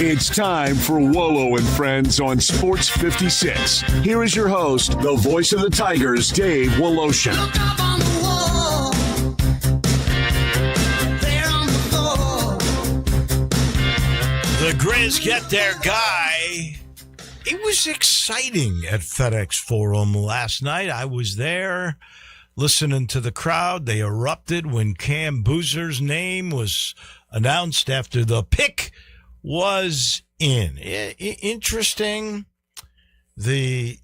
It's time for Wolo and Friends on Sports 56. Here is your host, the voice of the Tigers, Dave Woloshin. The Grizz get their guy. It was exciting at FedEx Forum last night. I was there listening to the crowd. They erupted when Cam Boozer's name was announced after the pick was in. Interesting. The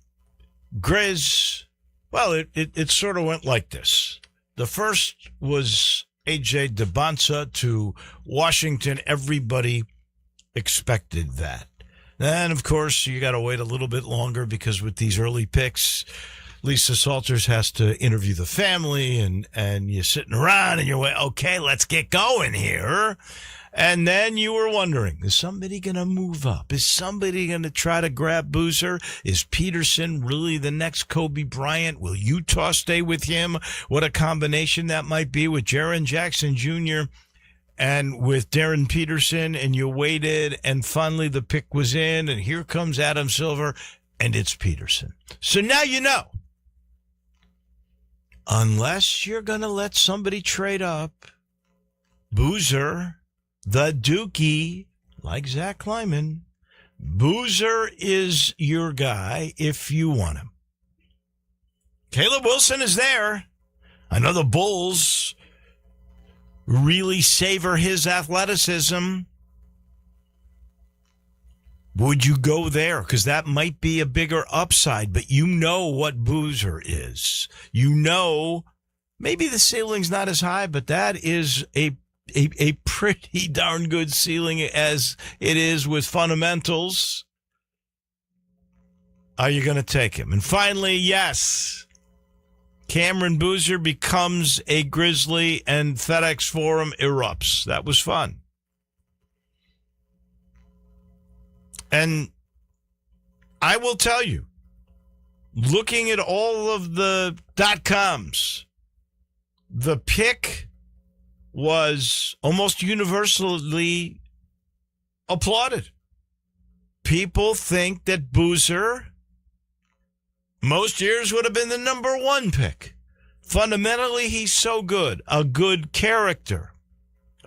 Grizz, well, it sort of went like this. The first was A.J. DeBonsa to Washington. Everybody expected that. Then, of course, you got to wait a little bit longer because with these early picks, Lisa Salters has to interview the family, and you're sitting around and you're like, okay, let's get going here. And then you were wondering, is somebody going to move up? Is somebody going to try to grab Boozer? Is Peterson really the next Kobe Bryant? Will Utah stay with him? What a combination that might be with Jaren Jackson Jr. and with Darren Peterson, and you waited, and finally the pick was in, and here comes Adam Silver, and it's Peterson. So now you know. Unless you're going to let somebody trade up, Boozer, the Dookie, like Zach Kleiman, Boozer is your guy if you want him. Caleb Wilson is there. I know the Bulls really savor his athleticism. Would you go there? Because that might be a bigger upside, but you know what Boozer is. You know, maybe the ceiling's not as high, but that is a pretty darn good ceiling as it is with fundamentals. Are you going to take him? And finally, yes, Cameron Boozer becomes a Grizzly and FedEx Forum erupts. That was fun. And I will tell you, looking at all of the .coms, the pick was almost universally applauded. People think that Boozer most years would have been the number one pick. Fundamentally, he's so good. A good character.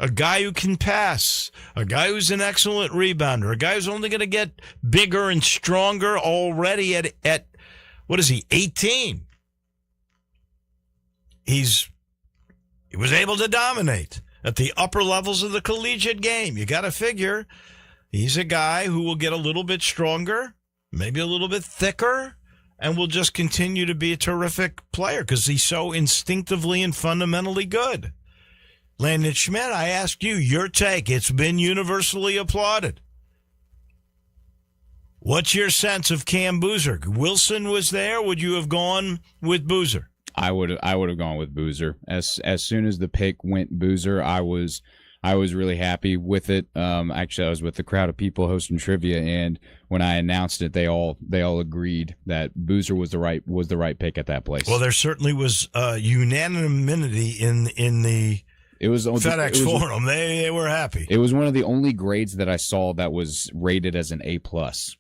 A guy who can pass. A guy who's an excellent rebounder. A guy who's only going to get bigger and stronger already at what is he, 18? He was able to dominate at the upper levels of the collegiate game. You got to figure he's a guy who will get a little bit stronger, maybe a little bit thicker, and will just continue to be a terrific player because he's so instinctively and fundamentally good. Landon Schmidt, I ask you, your take. It's been universally applauded. What's your sense of Cam Boozer? Wilson was there. Would you have gone with Boozer? I would have gone with Boozer. As soon as the pick went Boozer, I was really happy with it. Actually, I was with the crowd of people hosting trivia, and when I announced it, they all agreed that Boozer was the right pick at that place. Well, there certainly was unanimity in the FedEx Forum. They were happy. It was one of the only grades that I saw that was rated as an A+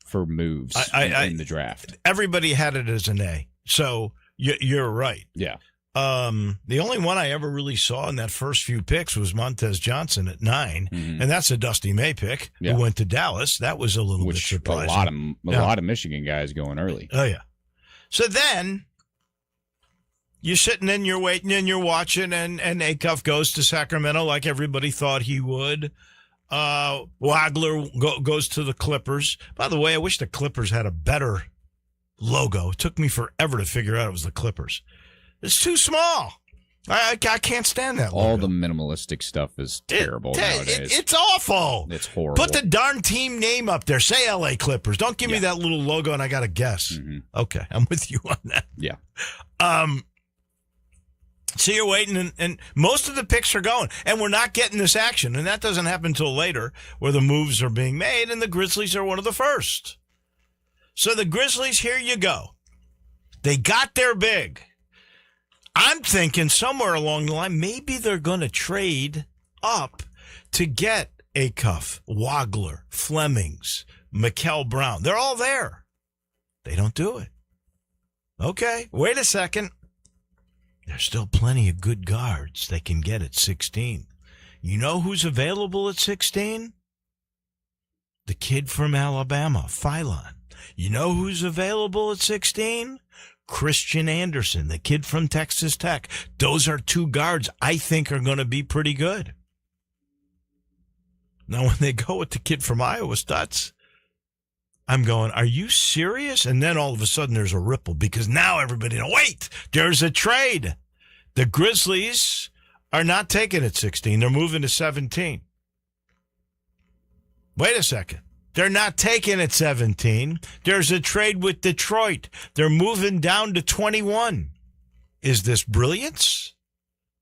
for moves in the draft. Everybody had it as an A. So you're right. Yeah. The only one I ever really saw in that first few picks was Montez Johnson at 9, and that's a Dusty May pick who went to Dallas. That was a little bit surprising. A lot of Michigan guys going early. Oh yeah. So then you're sitting and you're waiting and you're watching, and Acuff goes to Sacramento like everybody thought he would. Wagler goes to the Clippers. By the way, I wish the Clippers had a better logo. It took me forever to figure out it was the Clippers. It's too small. I can't stand that logo. All the minimalistic stuff is terrible nowadays. It's awful. It's horrible. Put the darn team name up there. Say L.A. Clippers. Don't give me that little logo and I got to guess. Mm-hmm. Okay, I'm with you on that. Yeah. So you're waiting, and most of the picks are going, and we're not getting this action, and that doesn't happen until later where the moves are being made, and the Grizzlies are one of the first. So the Grizzlies, here you go. They got their big. I'm thinking somewhere along the line, maybe they're going to trade up to get Acuff, Wagler, Flemings, Mikel Brown. They're all there. They don't do it. Okay, wait a second. There's still plenty of good guards they can get at 16. You know who's available at 16? The kid from Alabama, Philon. You know who's available at 16? Christian Anderson, the kid from Texas Tech. Those are two guards I think are going to be pretty good. Now, when they go with the kid from Iowa Stutz, I'm going, are you serious? And then all of a sudden there's a ripple because now everybody, wait, there's a trade. The Grizzlies are not taking it 16. They're moving to 17. Wait a second. They're not taking it 17. There's a trade with Detroit. They're moving down to 21. Is this brilliance?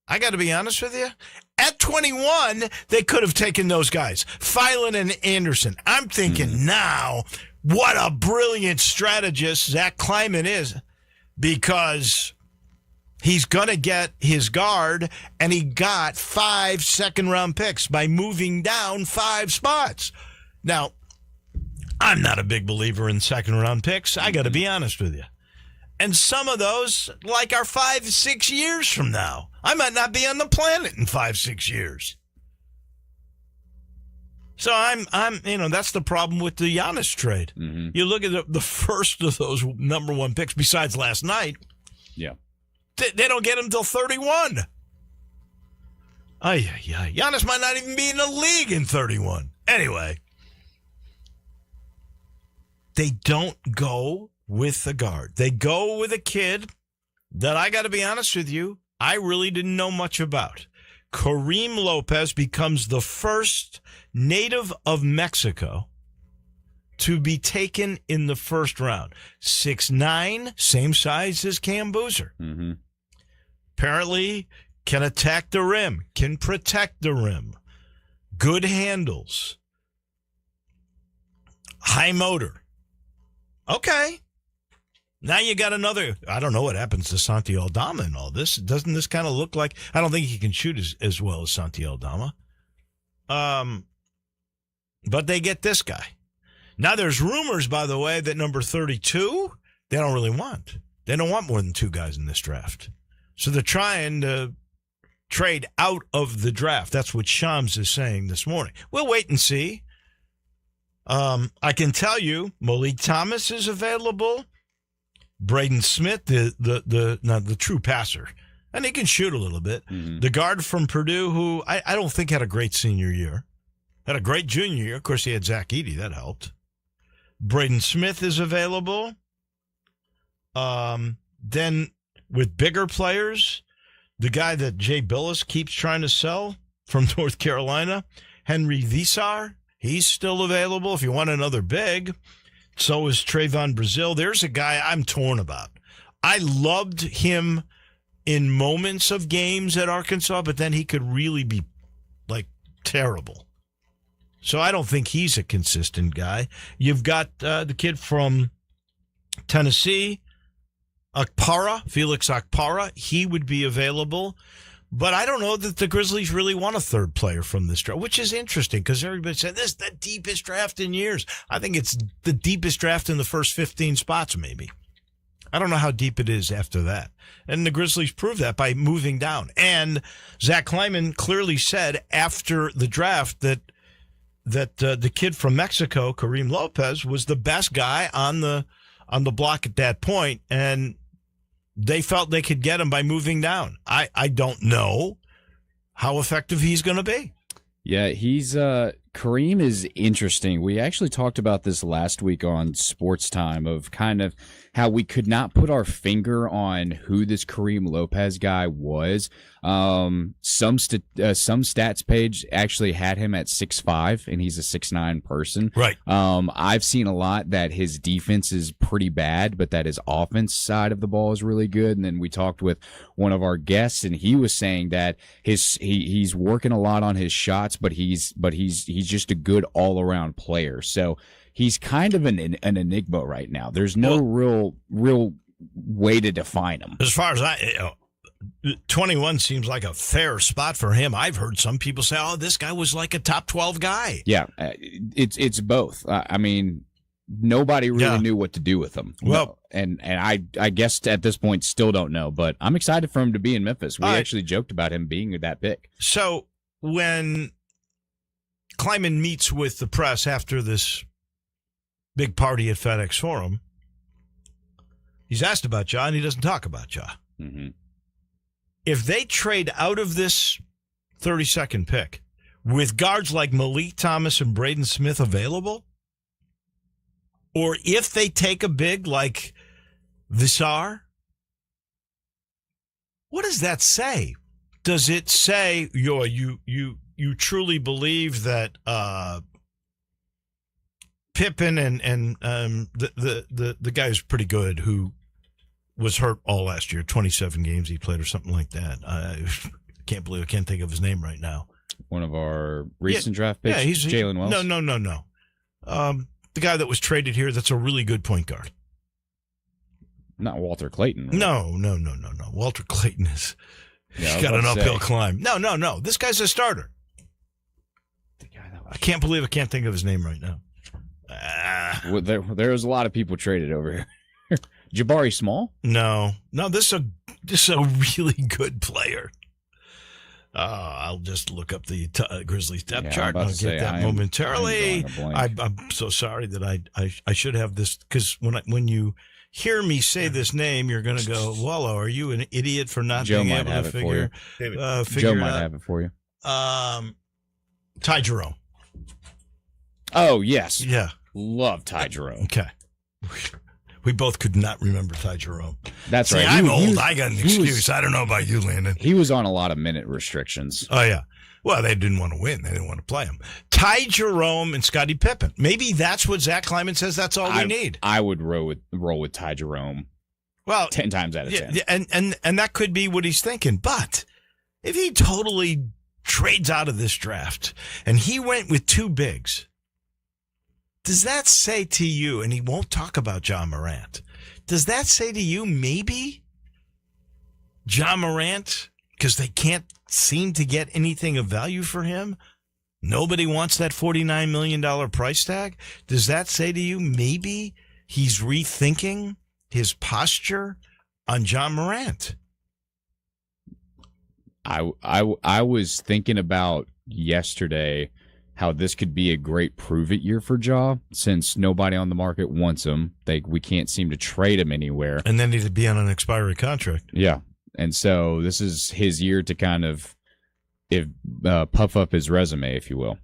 I got to be honest with you. At 21, they could have taken those guys, Philon and Anderson. I'm thinking now, what a brilliant strategist Zach Kleiman is, because he's going to get his guard, and he got 5 second-round picks by moving down 5 spots. Now, I'm not a big believer in second-round picks. I got to be honest with you. And some of those, are 5-6 years from now. I might not be on the planet in 5-6 years. So I'm that's the problem with the Giannis trade. Mm-hmm. You look at the first of those number 1 picks, besides last night. Yeah. They don't get him till 31. Giannis might not even be in the league in 31. Anyway. They don't go with a guard. They go with a kid that I got to be honest with you, I really didn't know much about. Kareem Lopez becomes the first native of Mexico to be taken in the first round. 6'9", same size as Cam Boozer. Mm-hmm. Apparently can attack the rim, can protect the rim, good handles, high motor. Okay. Now you got another. I don't know what happens to Santi Aldama and all this. Doesn't this kind of look like? I don't think he can shoot as well as Santi Aldama. But they get this guy. Now there's rumors, by the way, that number 32 they don't really want. They don't want more than 2 guys in this draft. So they're trying to trade out of the draft. That's what Shams is saying this morning. We'll wait and see. I can tell you, Malik Thomas is available. Braden Smith, the true passer, and he can shoot a little bit. Mm-hmm. The guard from Purdue, who I don't think had a great senior year, had a great junior year. Of course, he had Zach Edey. That helped. Braden Smith is available. Then with bigger players, the guy that Jay Billis keeps trying to sell from North Carolina, Henry Visar. He's still available if you want another big. So is Trayvon Brazil. There's a guy I'm torn about. I loved him in moments of games at Arkansas, but then he could really be, terrible. So I don't think he's a consistent guy. You've got the kid from Tennessee, Felix Akpara. He would be available. But I don't know that the Grizzlies really want a third player from this draft, which is interesting because everybody said this is the deepest draft in years. I think it's the deepest draft in the first 15 spots, maybe. I don't know how deep it is after that. And the Grizzlies proved that by moving down. And Zach Kleiman clearly said after the draft that the kid from Mexico, Kareem Lopez, was the best guy on the block at that point, and they felt they could get him by moving down. I don't know how effective he's going to be. Yeah, Kareem is interesting. We actually talked about this last week on Sports Time of kind of how we could not put our finger on who this Kareem Lopez guy was. Some stats page actually had him at 6'5", and he's a 6'9" person. Right. I've seen a lot that his defense is pretty bad, but that his offense side of the ball is really good. And then we talked with one of our guests, and he was saying that he's working a lot on his shots, but he's just a good all around player. So he's kind of an enigma right now. There's no real way to define him. As far as 21 seems like a fair spot for him. I've heard some people say, "Oh, this guy was like a top 12 guy." Yeah, it's both. I mean, nobody really knew what to do with him. Well, and I guess at this point still don't know. But I'm excited for him to be in Memphis. We actually joked about him being that pick. So when Kleiman meets with the press after this big party at FedEx Forum, he's asked about Ja, and he doesn't talk about Ja. Mm-hmm. If they trade out of this 32nd pick with guards like Malik Thomas and Braden Smith available, or if they take a big like Visar, what does that say? Does it say you truly believe that Pippen and the guy who's pretty good who was hurt all last year, 27 games he played or something like that. I can't think of his name right now. One of our recent draft picks, Jalen Wells. No. The guy that was traded here that's a really good point guard. Not Walter Clayton. Right? No. Walter Clayton he's got an uphill climb. No. This guy's a starter. I can't believe I can't think of his name right now. Well, there was a lot of people traded over here. Jabari Small? No. This is a really good player. I'll just look up the Grizzlies depth chart and I'll get that momentarily. I'm so sorry that I should have this, because when you hear me say this name, you're going to go, Wolo, are you an idiot for not being able to figure it out? Joe might have it for you. Ty Jerome. Oh, yes. Yeah. Love Ty Jerome. Okay. We both could not remember Ty Jerome. That's right. I'm old. I got an excuse. I don't know about you, Landon. He was on a lot of minute restrictions. Oh, yeah. Well, they didn't want to win. They didn't want to play him. Ty Jerome and Scottie Pippen. Maybe that's what Zach Kleiman says that's all we need. I would roll with Ty Jerome. Well, 10 times out of 10. And that could be what he's thinking. But if he totally trades out of this draft and he went with two bigs, does that say to you, and he won't talk about John Morant, does that say to you maybe John Morant, because they can't seem to get anything of value for him, nobody wants that $49 million price tag? Does that say to you maybe he's rethinking his posture on John Morant? I was thinking about yesterday how this could be a great prove-it year for Ja, since nobody on the market wants him. We can't seem to trade him anywhere. And then he'd be on an expiry contract. Yeah. And so this is his year to kind of puff up his resume, if you will.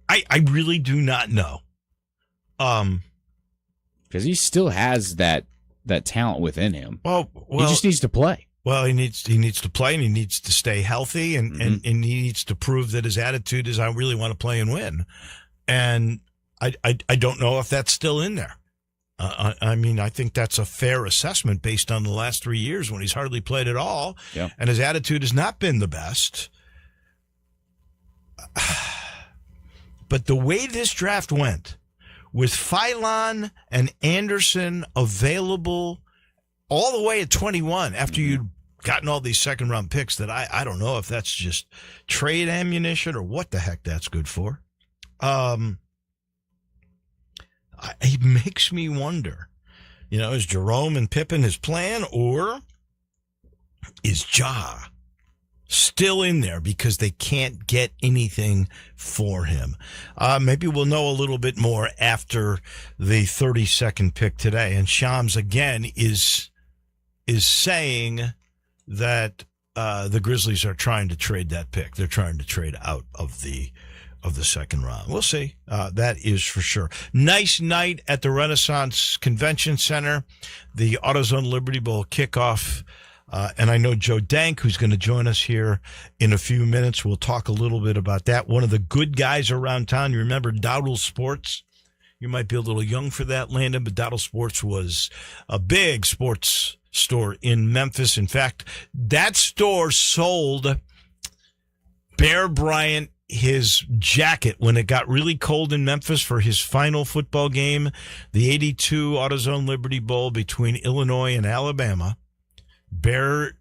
I really do not know. Because he still has that talent within him. Well, he just needs to play. Well, he needs to play, and he needs to stay healthy, and he needs to prove that his attitude is, I really want to play and win. And I don't know if that's still in there. I mean, I think that's a fair assessment based on the last 3 years when he's hardly played at all, and his attitude has not been the best. But the way this draft went, with Philon and Anderson available all the way at 21 after you'd gotten all these second-round picks, that I don't know if that's just trade ammunition or what the heck that's good for. It makes me wonder, is Jerome and Pippen his plan, or is Ja still in there because they can't get anything for him? Maybe we'll know a little bit more after the 32nd pick today. And Shams, again, is saying that the Grizzlies are trying to trade that pick. They're trying to trade out of the second round. We'll see. That is for sure. Nice night at the Renaissance Convention Center. The AutoZone Liberty Bowl kickoff. And I know Joe Dank, who's going to join us here in a few minutes. We'll talk a little bit about that. One of the good guys around town. You remember Dowdle Sports? You might be a little young for that, Landon, but Dowdle Sports was a big sports store in Memphis. In fact, that store sold Bear Bryant his jacket when it got really cold in Memphis for his final football game, the 82 AutoZone Liberty Bowl between Illinois and Alabama. Bear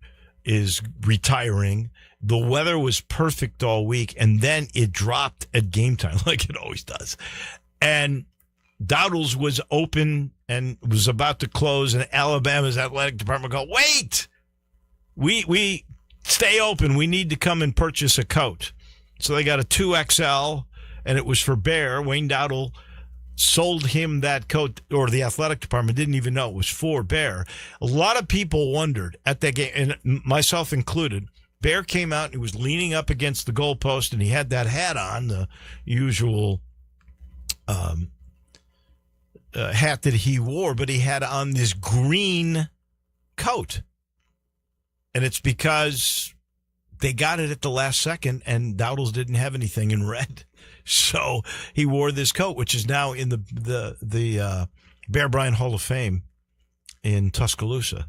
is retiring. The weather was perfect all week, and then it dropped at game time like it always does. And Dowdles was open and was about to close, and Alabama's athletic department go, wait, we stay open. We need to come and purchase a coat. So they got a 2XL, and it was for Bear. Wayne Dowdle sold him that coat, or the athletic department didn't even know it was for Bear. A lot of people wondered at that game, and myself included. Bear came out and he was leaning up against the goalpost, and he had that hat on, the usual hat that he wore, but he had on this green coat. And it's because they got it at the last second, and Dowdles didn't have anything in red. So he wore this coat, which is now in the Bear Bryant Hall of Fame in Tuscaloosa.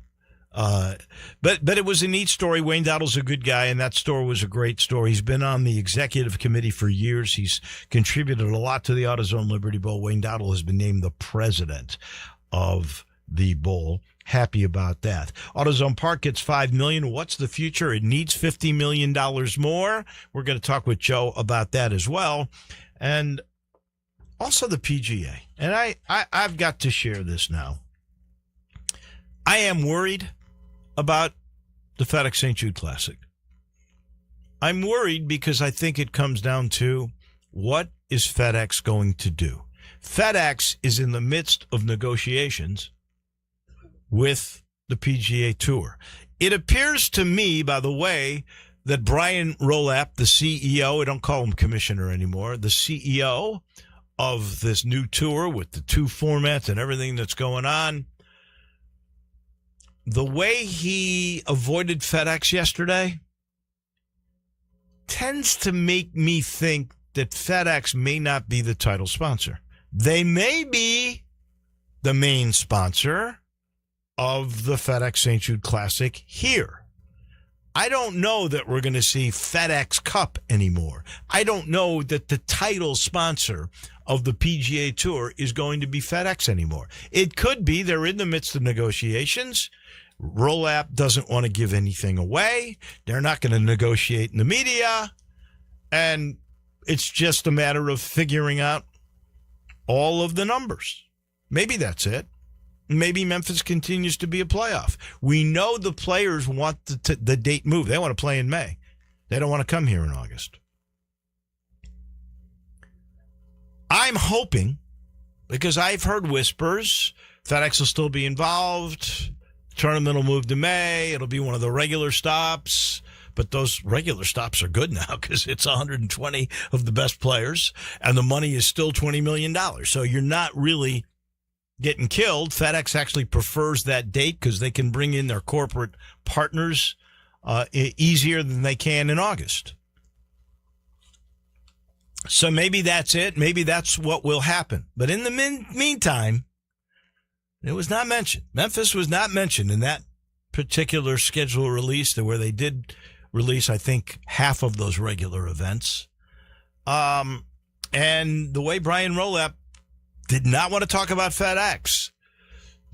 But it was a neat story. Wayne Dowdle's a good guy, and that store was a great store. He's been on the executive committee for years. He's contributed a lot to the AutoZone Liberty Bowl. Wayne Dowdle has been named the president of the bowl. Happy about that. AutoZone Park gets $5 million. What's the future? It needs $50 million more. We're going to talk with Joe about that as well. And also the PGA. And I've got to share this now. I am worried about the FedEx St. Jude Classic. I'm worried because I think it comes down to, what is FedEx going to do? FedEx is in the midst of negotiations with the PGA Tour. It appears to me, by the way, that Brian Rolap, the CEO, I don't call him commissioner anymore, the CEO of this new tour with the two formats and everything that's going on, the way he avoided FedEx yesterday tends to make me think that FedEx may not be the title sponsor. They may be the main sponsor of the FedEx St. Jude Classic here. I don't know that we're going to see FedEx Cup anymore. I don't know that the title sponsor of the PGA Tour is going to be FedEx anymore. It could be. They're in the midst of negotiations. Rolap doesn't want to give anything away. They're not going to negotiate in the media. And it's just a matter of figuring out all of the numbers. Maybe that's it. Maybe Memphis continues to be a playoff. We know the players want the date moved. They want to play in May. They don't want to come here in August. I'm hoping, because I've heard whispers, FedEx will still be involved. Tournament will move to May. It'll be one of the regular stops. But those regular stops are good now because it's 120 of the best players, and the money is still $20 million. So you're not really getting killed. FedEx actually prefers that date because they can bring in their corporate partners easier than they can in August. So maybe that's it. Maybe that's what will happen. But in the meantime, it was not mentioned. Memphis was not mentioned in that particular schedule release, where they did release, I think, half of those regular events. And the way Brian Rolap did not want to talk about FedEx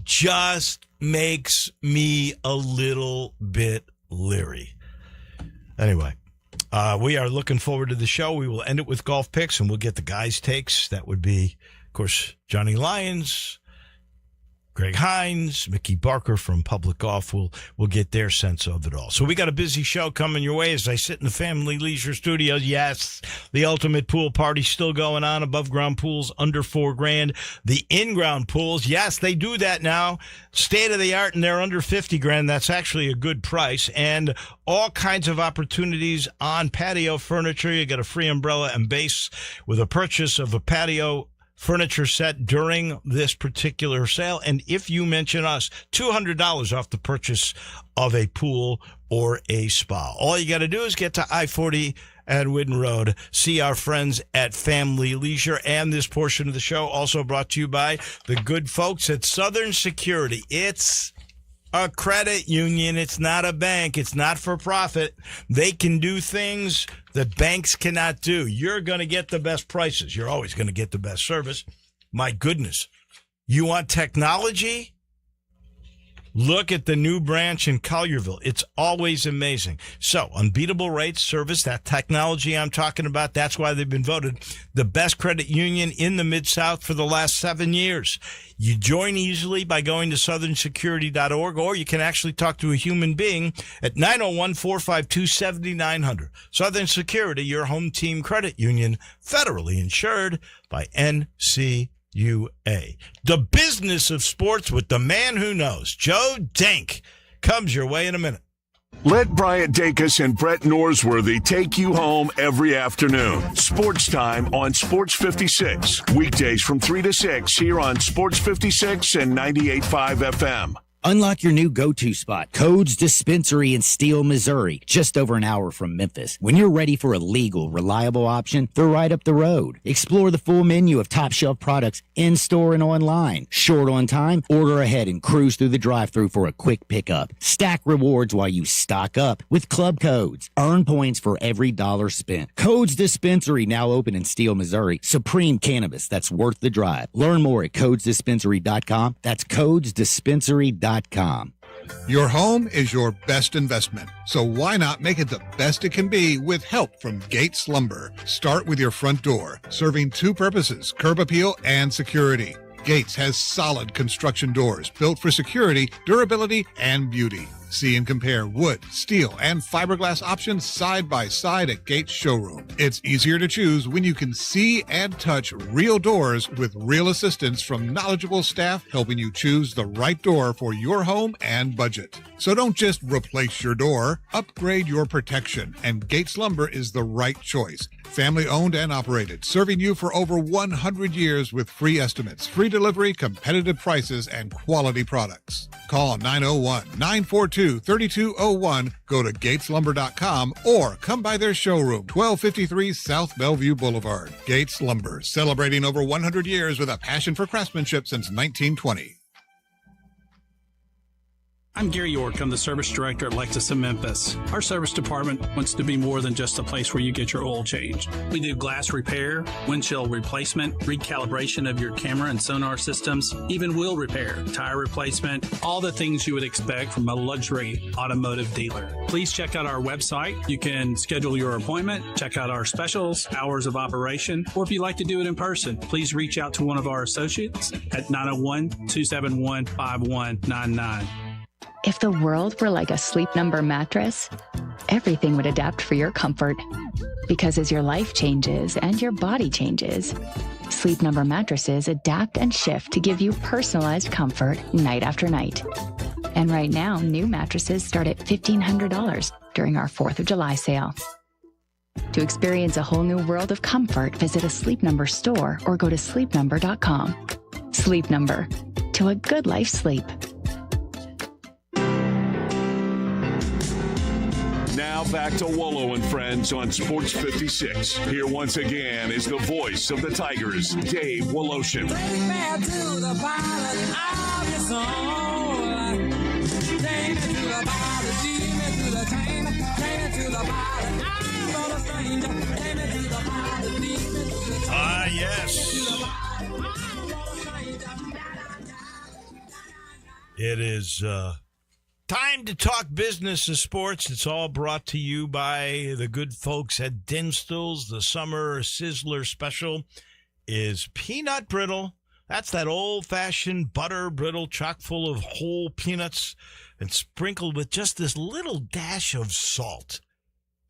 just makes me a little bit leery. Anyway, we are looking forward to the show. We will end it with golf picks, and we'll get the guys' takes. That would be, of course, Johnny Lyons, Greg Hines, Mickey Barker from Public Golf will get their sense of it all. So we got a busy show coming your way as I sit in the Family Leisure Studios. Yes, the ultimate pool party still going on. Above ground pools under $4,000. The in-ground pools, yes, they do that now. State of the art, and they're under $50,000. That's actually a good price. And all kinds of opportunities on patio furniture. You get a free umbrella and base with a purchase of a patio furniture set during this particular sale. And if you mention us, $200 off the purchase of a pool or a spa. All you got to do is get to I-40 at Whidden Road. See our friends at Family Leisure. And this portion of the show also brought to you by the good folks at Southern Security. It's a credit union. It's not a bank. It's not for profit. They can do things that banks cannot do. You're going to get the best prices. You're always going to get the best service. My goodness. You want technology? Look at the new branch in Collierville. It's always amazing. So, unbeatable rates, service, that technology I'm talking about, that's why they've been voted the best credit union in the Mid-South for the last 7 years. You join easily by going to southernsecurity.org, or you can actually talk to a human being at 901-452-7900. Southern Security, your home team credit union, federally insured by NCUA. The business of sports with the man who knows. Joe Dink comes your way in a minute. Let Bryant Dacus and Brett Norsworthy take you home every afternoon. Sports Time on Sports 56. Weekdays from 3 to 6 here on Sports 56 and 98.5 FM. Unlock your new go-to spot, Codes Dispensary in Steele, Missouri, just over an hour from Memphis. When you're ready for a legal, reliable option, they're right up the road. Explore the full menu of top-shelf products in-store and online. Short on time? Order ahead and cruise through the drive-thru for a quick pickup. Stack rewards while you stock up with Club Codes. Earn points for every dollar spent. Codes Dispensary, now open in Steele, Missouri. Supreme cannabis that's worth the drive. Learn more at codesdispensary.com. That's codesdispensary.com. Your home is your best investment, so why not make it the best it can be with help from Gates Lumber? Start with your front door, serving two purposes, curb appeal and security. Gates has solid construction doors built for security, durability, and beauty. See and compare wood, steel, and fiberglass options side by side at Gates Showroom. It's easier to choose when you can see and touch real doors with real assistance from knowledgeable staff helping you choose the right door for your home and budget. So don't just replace your door, upgrade your protection, and Gates Lumber is the right choice. Family owned and operated, serving you for over 100 years with free estimates, free delivery, competitive prices, and quality products. Call 901-942-3201, go to gateslumber.com, or come by their showroom, 1253 South Bellevue Boulevard. Gates Lumber, celebrating over 100 years with a passion for craftsmanship since 1920. I'm Gary York. I'm the service director at Lexus of Memphis. Our service department wants to be more than just a place where you get your oil changed. We do glass repair, windshield replacement, recalibration of your camera and sonar systems, even wheel repair, tire replacement, all the things you would expect from a luxury automotive dealer. Please check out our website. You can schedule your appointment, check out our specials, hours of operation, or if you'd like to do it in person, please reach out to one of our associates at 901-271-5199. If the world were like a Sleep Number mattress, everything would adapt for your comfort. Because as your life changes and your body changes, Sleep Number mattresses adapt and shift to give you personalized comfort night after night. And right now, new mattresses start at $1,500 during our 4th of July sale. To experience a whole new world of comfort, visit a Sleep Number store or go to sleepnumber.com. Sleep Number. To a good life sleep. Now back to Wolo and Friends on Sports 56. Here once again is the voice of the Tigers, Dave Woloshin. Yes. It is time to talk business of sports. It's all brought to you by the good folks at Dinstall's. The Summer Sizzler Special is peanut brittle. That's that old-fashioned butter brittle chock full of whole peanuts and sprinkled with just this little dash of salt.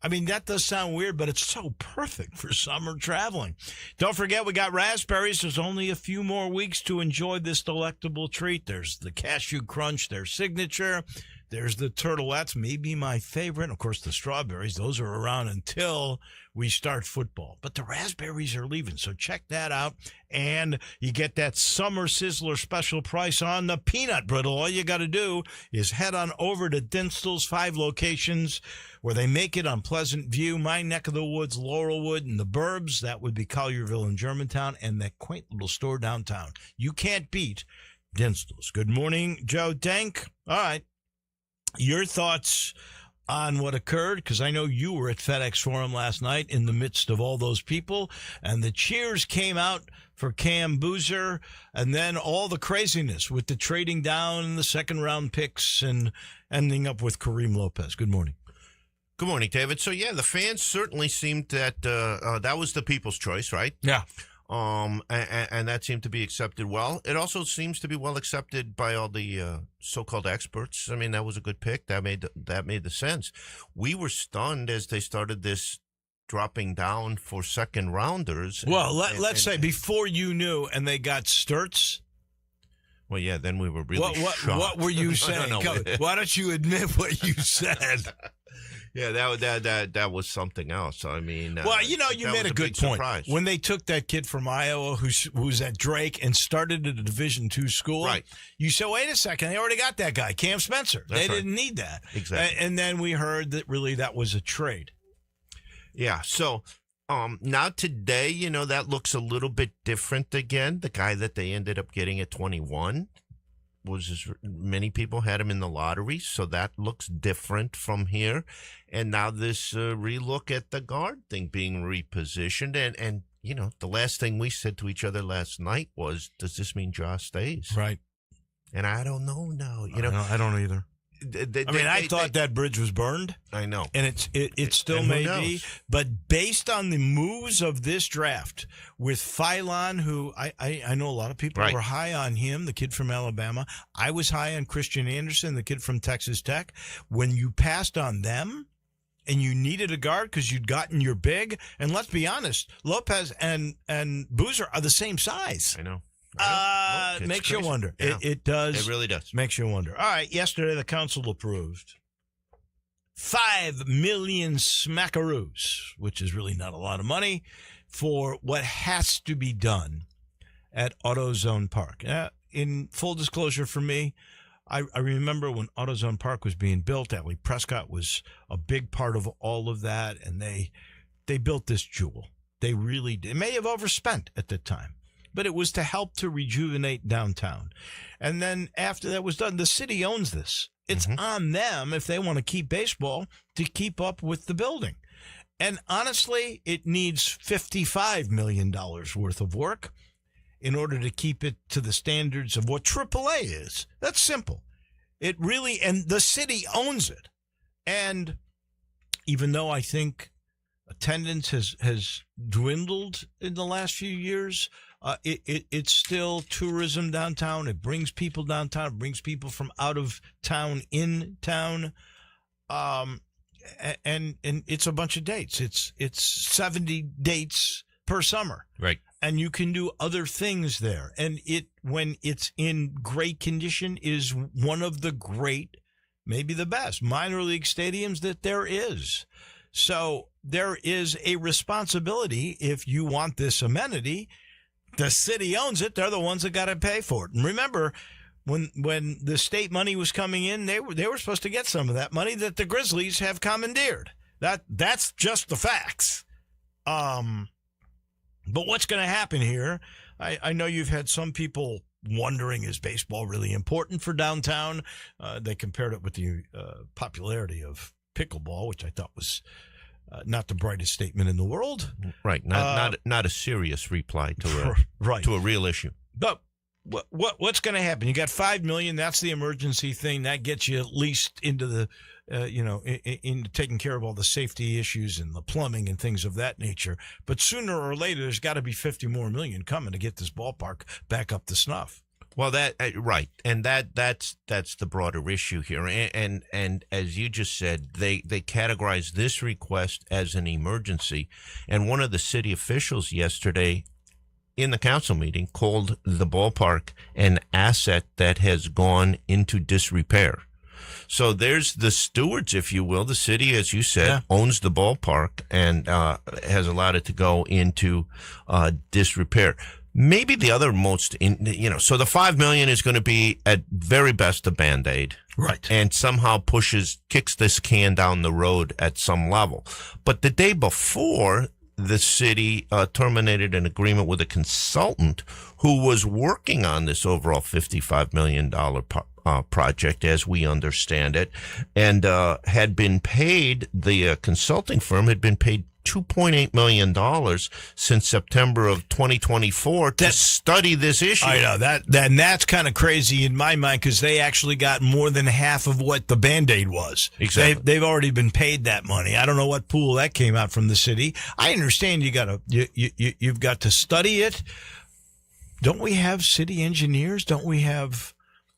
I mean, that does sound weird, but it's so perfect for summer traveling. Don't forget, we got raspberries. There's only a few more weeks to enjoy this delectable treat. There's the Cashew Crunch, their signature. There's the turtlettes, maybe my favorite. Of course, the strawberries, those are around until we start football. But the raspberries are leaving, so check that out. And you get that Summer Sizzler special price on the peanut brittle. All you got to do is head on over to Dinstall's 5 locations where they make it on Pleasant View, my neck of the woods, Laurelwood, and the Burbs. That would be Collierville and Germantown, and that quaint little store downtown. You can't beat Dinstall's. Good morning, Joe Dank. All right. Your thoughts on what occurred? Because I know you were at FedEx Forum last night in the midst of all those people, and the cheers came out for Cam Boozer, and then all the craziness with the trading down the second round picks and ending up with Kareem Lopez. Good morning. Good morning, David. So, yeah, the fans certainly seemed that that was the people's choice, right? Yeah. And that seemed to be accepted well. It also seems to be well accepted by all the so-called experts. I mean, that was a good pick. That made the sense. We were stunned as they started this dropping down for second rounders. Well, let's say before you knew and they got Sturts. Well, yeah, then we were really shocked. What were you saying? Why don't you admit what you said? Yeah, that was something else. I mean, well, you made a good point. Surprise. When they took that kid from Iowa who's at Drake and started at a Division II school, right? You said, wait a second, they already got that guy, Cam Spencer. That's they right. didn't need that. Exactly. And then we heard that really that was a trade. Yeah. So now today, that looks a little bit different again. The guy that they ended up getting at 21 many people had him in the lottery, so that looks different from here. And now this relook at the guard thing being repositioned, and the last thing we said to each other last night was, "Does this mean Josh stays?" Right. And I don't know now. I don't either. I thought that bridge was burned. I know, and it still may be. But based on the moves of this draft, with Phylon, who I know a lot of people were high on him, the kid from Alabama. I was high on Christian Anderson, the kid from Texas Tech. When you passed on them, and you needed a guard because you'd gotten your big, and let's be honest, Lopez and Boozer are the same size. I know. Makes you wonder. Yeah. It does. It really does. Makes you wonder. All right. Yesterday, the council approved 5 million smackaroos, which is really not a lot of money, for what has to be done at AutoZone Park. In full disclosure for me, I remember when AutoZone Park was being built, Ellie Prescott was a big part of all of that, and they built this jewel. They really did. It may have overspent at the time, but it was to help to rejuvenate downtown. And then after that was done, the city owns this. It's on them, if they want to keep baseball, to keep up with the building. And honestly, it needs $55 million worth of work in order to keep it to the standards of what AAA is. That's simple. It really, and the city owns it. And even though I think attendance has dwindled in the last few years, it's still tourism downtown. It brings people downtown. It brings people from out of town in town. And it's a bunch of dates. It's 70 dates per summer. Right. And you can do other things there. And when it's in great condition, is one of the great, maybe the best minor league stadiums that there is. So there is a responsibility. If you want this amenity, the city owns it. They're the ones that got to pay for it. And remember, when the state money was coming in, they were supposed to get some of that money that the Grizzlies have commandeered. That's just the facts. But what's going to happen here? I know you've had some people wondering, is baseball really important for downtown? They compared it with the popularity of pickleball, which I thought was not the brightest statement in the world. Right. Not a serious reply to a real issue. But what's going to happen? You got $5 million. That's the emergency thing. That gets you at least into the, into taking care of all the safety issues and the plumbing and things of that nature. But sooner or later, there's got to be $50 more coming to get this ballpark back up to snuff. Well, right, and that's the broader issue here, and as you just said, they categorize this request as an emergency, and one of the city officials yesterday in the council meeting called the ballpark an asset that has gone into disrepair. So there's the stewards, if you will. The city, as you said, owns the ballpark and has allowed it to go into disrepair. Maybe the other so the $5 million is going to be at very best a Band-Aid. Right. And somehow kicks this can down the road at some level. But the day before, the city terminated an agreement with a consultant who was working on this overall $55 million project, as we understand it, and had been paid, the consulting firm had been paid $2.8 million since September of 2024 to study this issue. I know that's kind of crazy in my mind, because they actually got more than half of what the Band-Aid was. Exactly. They've already been paid that money. I don't know what pool that came out from the city. I understand you've got to study it. Don't we have city engineers? Don't we have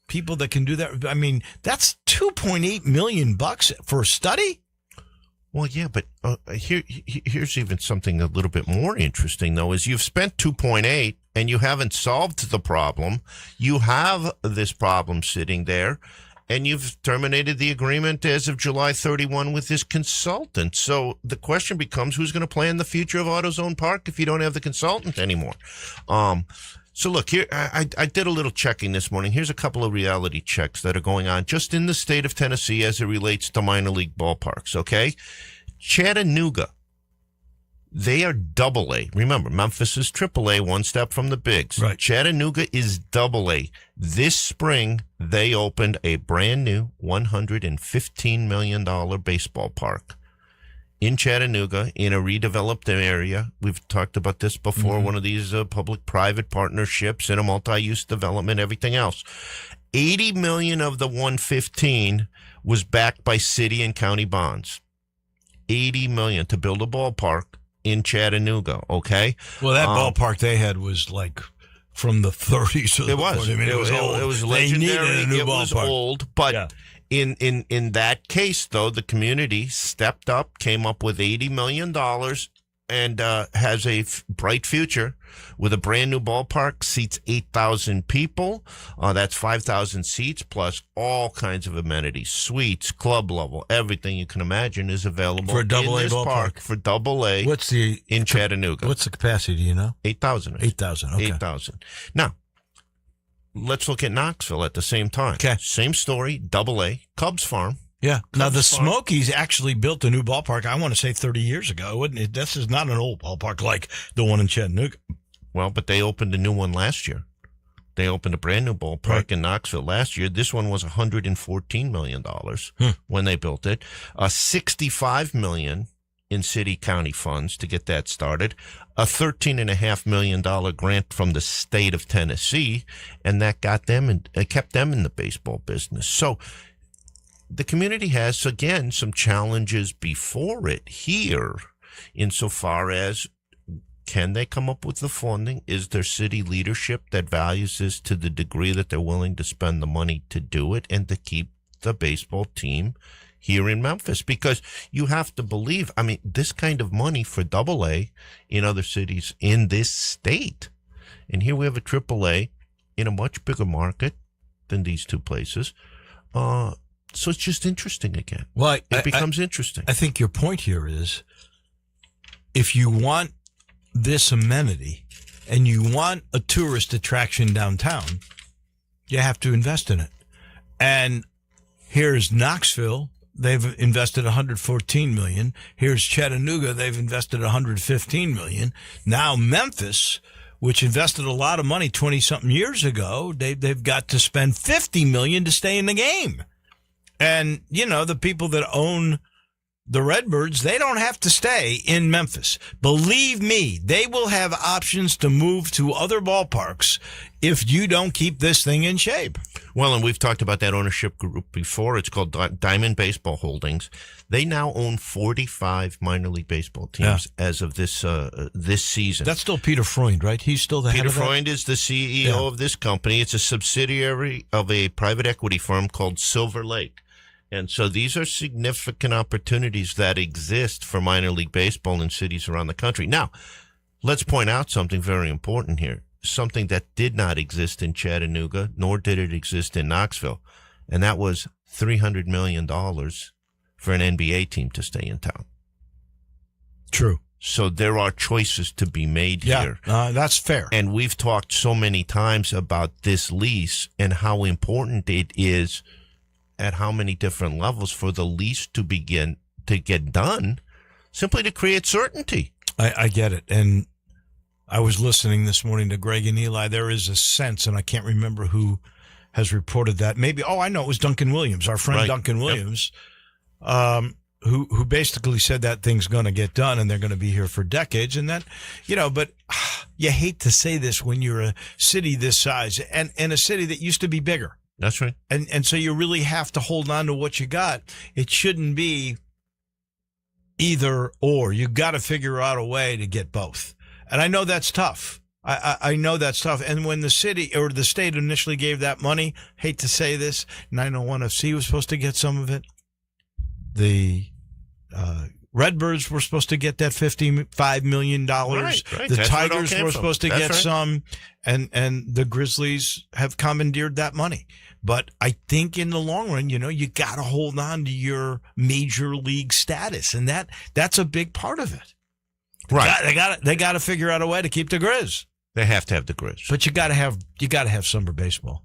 people that can do that? I mean, that's $2.8 million for a study. Well, yeah, but here's even something a little bit more interesting, though, is you've spent 2.8 and you haven't solved the problem. You have this problem sitting there, and you've terminated the agreement as of July 31 with this consultant. So the question becomes, who's going to plan the future of AutoZone Park if you don't have the consultant anymore? So look, here, I did a little checking this morning. Here's a couple of reality checks that are going on just in the state of Tennessee as it relates to minor league ballparks, okay? Chattanooga, they are AA. Remember, Memphis is AAA, one step from the bigs. Right. Chattanooga is AA. This spring, they opened a brand new $115 million baseball park in Chattanooga, in a redeveloped area. We've talked about this before, one of these public-private partnerships in a multi-use development, everything else. $80 million of the $115 was backed by city and county bonds. $80 million to build a ballpark in Chattanooga, okay? Well, that ballpark they had was like from the 30s. It was. I mean, it was old. It was legendary. They needed a new ballpark. Was old, but... Yeah. In that case, though, the community stepped up, came up with $80 million, and has a bright future with a brand new ballpark, seats 8,000 people. That's 5,000 seats plus all kinds of amenities, suites, club level, everything you can imagine is available for a AA ballpark. Park for AA. What's the in Chattanooga? What's the capacity? Do you know? 8,000. 8,000. Okay. 8,000. Now, let's look at Knoxville at the same time. Okay. Same story, AA, Cubs Farm. Yeah. Now, the Farm. Smokies actually built a new ballpark, I want to say 30 years ago, wouldn't it? This is not an old ballpark like the one in Chattanooga. Well, but they opened a new one last year. They opened a brand new ballpark in Knoxville last year. This one was $114 million when they built it. $65 million in city county funds to get that started, a $13.5 million grant from the state of Tennessee, and that got them and kept them in the baseball business. So the community has, again, some challenges before it here insofar as, can they come up with the funding? Is there city leadership that values this to the degree that they're willing to spend the money to do it and to keep the baseball team here in Memphis? Because you have to believe, I mean, this kind of money for AA in other cities in this state. And here we have a AAA in a much bigger market than these two places. So it's just interesting again. Well, it becomes interesting. I think your point here is, if you want this amenity and you want a tourist attraction downtown, you have to invest in it. And here's Knoxville. They've invested $114 million. Here's Chattanooga. They've invested $115 million. Now Memphis, which invested a lot of money 20-something years ago, they've got to spend $50 million to stay in the game. And, you know, the people that own the Redbirds, they don't have to stay in Memphis. Believe me, they will have options to move to other ballparks if you don't keep this thing in shape. Well, and we've talked about that ownership group before. It's called Diamond Baseball Holdings. They now own 45 minor league baseball teams as of this season. That's still Peter Freund, right? He's still the head of that? Peter Freund is the CEO of this company. It's a subsidiary of a private equity firm called Silver Lake. And so these are significant opportunities that exist for minor league baseball in cities around the country. Now, let's point out something very important here, something that did not exist in Chattanooga, nor did it exist in Knoxville, and that was $300 million for an NBA team to stay in town. True. So there are choices to be made here. That's fair. And we've talked so many times about this lease and how important it is at how many different levels for the lease to begin to get done, simply to create certainty. I get it. And I was listening this morning to Greg and Eli. There is a sense, and I can't remember who has reported that. Maybe, I know, it was Duncan Williams, our friend Right. Duncan Williams, who basically said that thing's going to get done and they're going to be here for decades. And that, but you hate to say this when you're a city this size and a city that used to be bigger. That's right. And so you really have to hold on to what you got. It shouldn't be either or. You got to figure out a way to get both. And I know that's tough. I know that's tough. And when the city or the state initially gave that money, hate to say this, 901 FC was supposed to get some of it. The Redbirds were supposed to get that $55 million. Right. The That's Tigers where it all came were from. supposed to That's get right. some, and the Grizzlies have commandeered that money. But I think in the long run, you got to hold on to your major league status, and that's a big part of it. Right. They got to figure out a way to keep the Grizz. They have to have the Grizz. But you got to have summer baseball.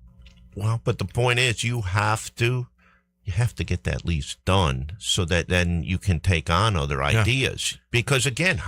Well, but the point is, you have to get that lease done so that then you can take on other ideas. Because again,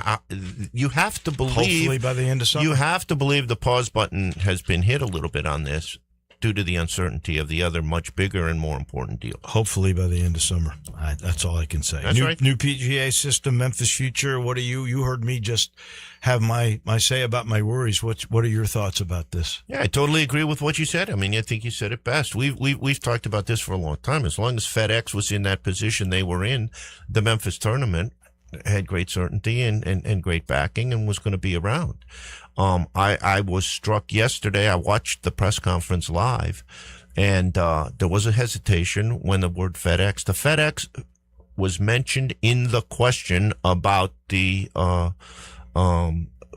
you have to believe. Hopefully by the end of summer. You have to believe the pause button has been hit a little bit on this due to the uncertainty of the other much bigger and more important deal. Hopefully by the end of summer. That's all I can say. That's right. New PGA system, Memphis future. What are you heard me just have my say about my worries. What are your thoughts about this? Yeah, I totally agree with what you said. I mean, I think you said it best. We've talked about this for a long time. As long as FedEx was in that position they were in, the Memphis tournament had great certainty and great backing and was going to be around. I was struck yesterday. I watched the press conference live, and there was a hesitation when the word FedEx. The FedEx was mentioned in the question about the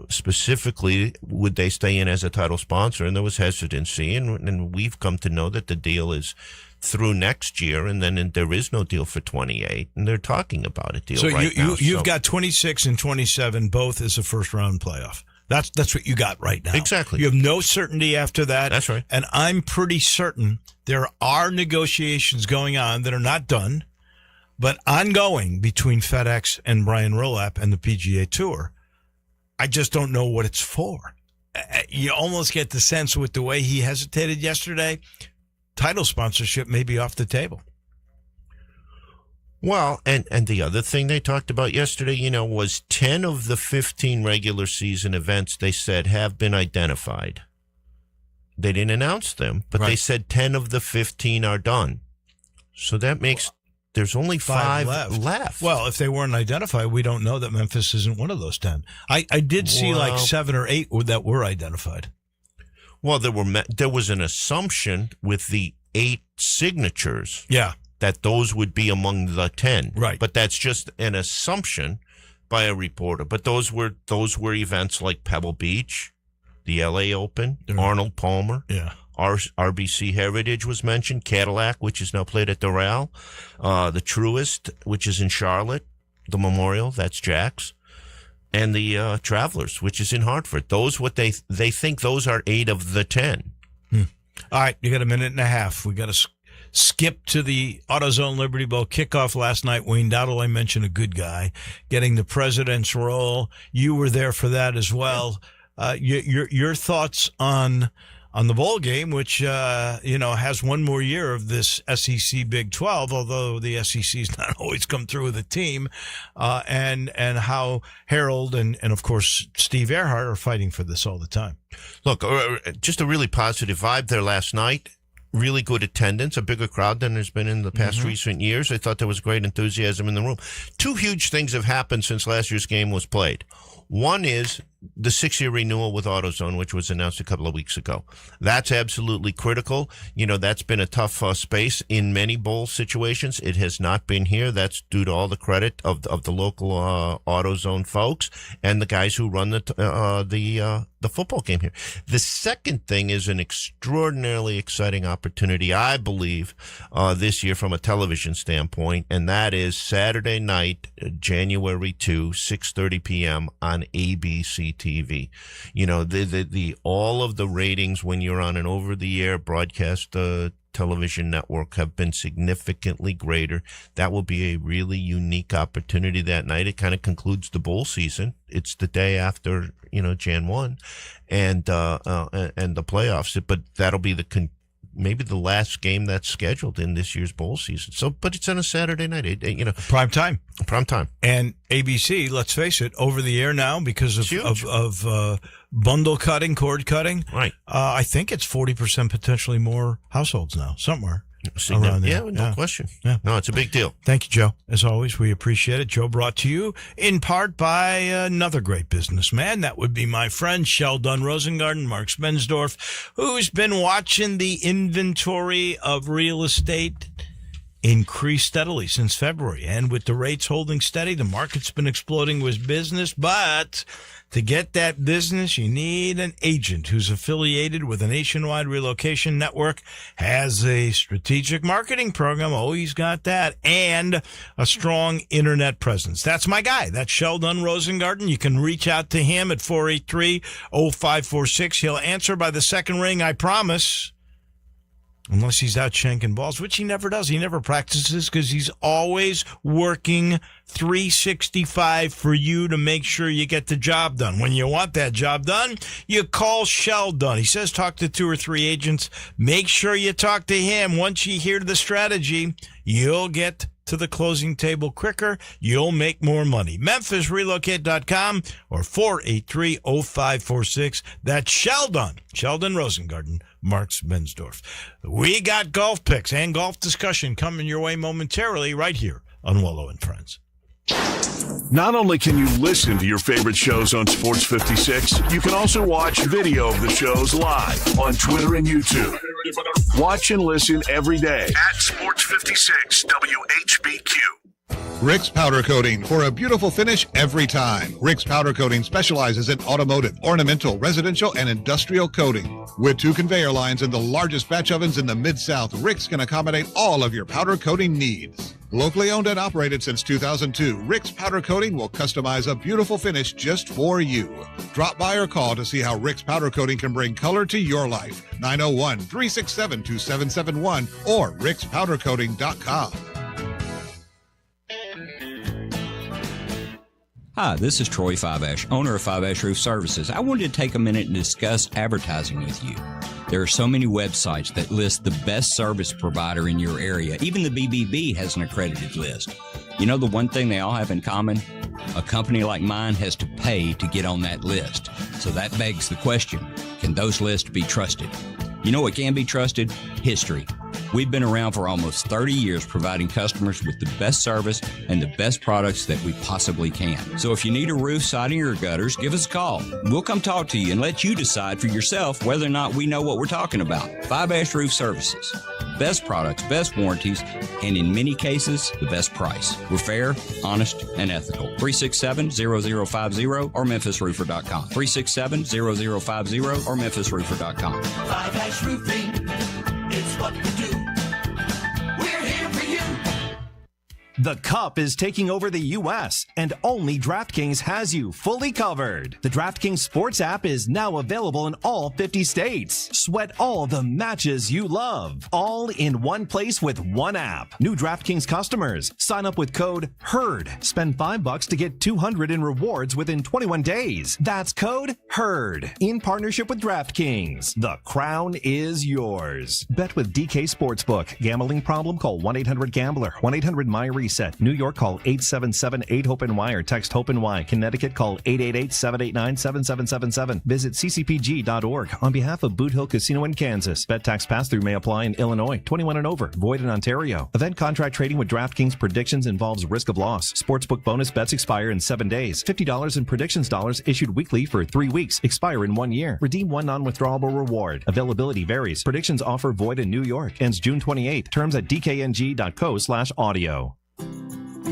specifically would they stay in as a title sponsor, and there was hesitancy, and we've come to know that the deal is through next year, and then there is no deal for 28, and they're talking about a deal so right now. You've got 26 and 27 both as a first round playoff. That's what you got right now. Exactly. You have no certainty after that. That's right. And I'm pretty certain there are negotiations going on that are not done, but ongoing between FedEx and Brian Rolapp and the PGA Tour. I just don't know what it's for. You almost get the sense with the way he hesitated yesterday, title sponsorship may be off the table. Well, and the other thing they talked about yesterday, was 10 of the 15 regular season events they said have been identified. They didn't announce them, but they said 10 of the 15 are done. So that makes there's only five left. Well, if they weren't identified, we don't know that Memphis isn't one of those 10. I did see like 7 or 8 that were identified. Well, there was an assumption with the 8 signatures. Yeah. That those would be among the 10. Right. But that's just an assumption by a reporter. But those were events like Pebble Beach, the LA Open, Arnold Palmer. Yeah. RBC Heritage was mentioned, Cadillac, which is now played at Doral, the Truist, which is in Charlotte, the Memorial, that's Jack's, and the Travelers, which is in Hartford. Those they think those are 8 of the 10. All right, you got a minute and a half. We got to skip to the AutoZone Liberty Bowl kickoff last night. Wayne Dowdle, I mentioned, a good guy, getting the president's role. You were there for that as well. Your thoughts on the bowl game, which has one more year of this SEC Big 12, although the SEC's not always come through with a team, and how Harold and of course Steve Earhart are fighting for this all the time. Look, just a really positive vibe there last night. Really good attendance, a bigger crowd than there's been in the past recent years. I thought there was great enthusiasm in the room. 2 huge things have happened since last year's game was played. One is the 6-year renewal with AutoZone, which was announced a couple of weeks ago. That's absolutely critical. That's been a tough space in many bowl situations. It has not been here. That's due to all the credit of the local AutoZone folks and the guys who run the football game here. The second thing is an extraordinarily exciting opportunity, I believe, this year from a television standpoint, and that is Saturday night, January 2, 6:30 p.m. on ABC TV. The all of the ratings when you're on an over-the-air broadcast television network have been significantly greater. That will be a really unique opportunity that night. It kind of concludes the bowl season. It's the day after, Jan 1 and the playoffs, but that'll be the maybe the last game that's scheduled in this year's bowl season. So, but it's on a Saturday night, prime time. And ABC, let's face it, over the air now because of bundle cutting, cord cutting. Right. I think it's 40% potentially more households now, somewhere. Around there. Yeah, no question. Yeah. No, it's a big deal. Thank you, Joe. As always, we appreciate it. Joe brought to you in part by another great businessman. That would be my friend Sheldon Rosengarten, Mark Spensdorf, who's been watching the inventory of real estate increase steadily since February. And with the rates holding steady, the market's been exploding with business. But to get that business, you need an agent who's affiliated with a nationwide relocation network, has a strategic marketing program, he's got that, and a strong internet presence. That's my guy. That's Sheldon Rosengarten. You can reach out to him at 483-0546. He'll answer by the second ring, I promise. Unless he's out shanking balls, which he never does. He never practices because he's always working 365 for you to make sure you get the job done. When you want that job done, you call Sheldon. He says talk to 2 or 3 agents. Make sure you talk to him. Once you hear the strategy, you'll get to the closing table quicker. You'll make more money. MemphisRelocate.com or 483-0546. That's Sheldon Rosengarten, Mark Spensdorf. We got golf picks and golf discussion coming your way momentarily right here on Wolo and Friends. Not only can you listen to your favorite shows on Sports 56, you can also watch video of the shows live on Twitter and YouTube. Watch and listen every day at Sports 56 WHBQ. Rick's Powder Coating for a beautiful finish every time. Rick's Powder Coating specializes in automotive, ornamental, residential, and industrial coating. With 2 conveyor lines and the largest batch ovens in the Mid-South, Rick's can accommodate all of your powder coating needs. Locally owned and operated since 2002, Rick's Powder Coating will customize a beautiful finish just for you. Drop by or call to see how Rick's Powder Coating can bring color to your life. 901-367-2771 or rickspowdercoating.com. Hi, this is Troy Fiveash, owner of Fiveash Roof Services. I wanted to take a minute and discuss advertising with you. There are so many websites that list the best service provider in your area. Even the BBB has an accredited list. You know the one thing they all have in common? A company like mine has to pay to get on that list. So that begs the question, can those lists be trusted? You know what can be trusted? History. We've been around for almost 30 years providing customers with the best service and the best products that we possibly can. So if you need a roof, siding, or gutters, give us a call. We'll come talk to you and let you decide for yourself whether or not we know what we're talking about. Fiveash Roof Services. Best products, best warranties, and in many cases, the best price. We're fair, honest, and ethical. 367-0050 or memphisroofer.com. 367-0050 or memphisroofer.com. Fiveash Roofing, it's what we do. We're here for you. The Cup is taking over the U.S., and only DraftKings has you fully covered. The DraftKings Sports app is now available in all 50 states. Sweat all the matches you love, all in one place with one app. New DraftKings customers, sign up with code HERD. Spend $5 to get $200 in rewards within 21 days. That's code HERD. In partnership with DraftKings, the crown is yours. Bet with DK Sportsbook. Gambling problem? Call 1-800-GAMBLER. 1-800-MY-RESET. New York, call 877-8-HOPE-NY or text HOPE-NY. Connecticut, call 888-789-7777. Visit ccpg.org. On behalf of Boot Hill Casino in Kansas. Bet tax pass-through may apply in Illinois. 21 and over. Void in Ontario. Event contract trading with DraftKings predictions involves risk of loss. Sportsbook bonus bets expire in 7 days. $50 in predictions dollars issued weekly for 3 weeks. Expire in 1 year. Redeem one non-withdrawable reward. Availability varies. Predictions offer void in New York. Ends June 28th. Terms at dkng.co/audio.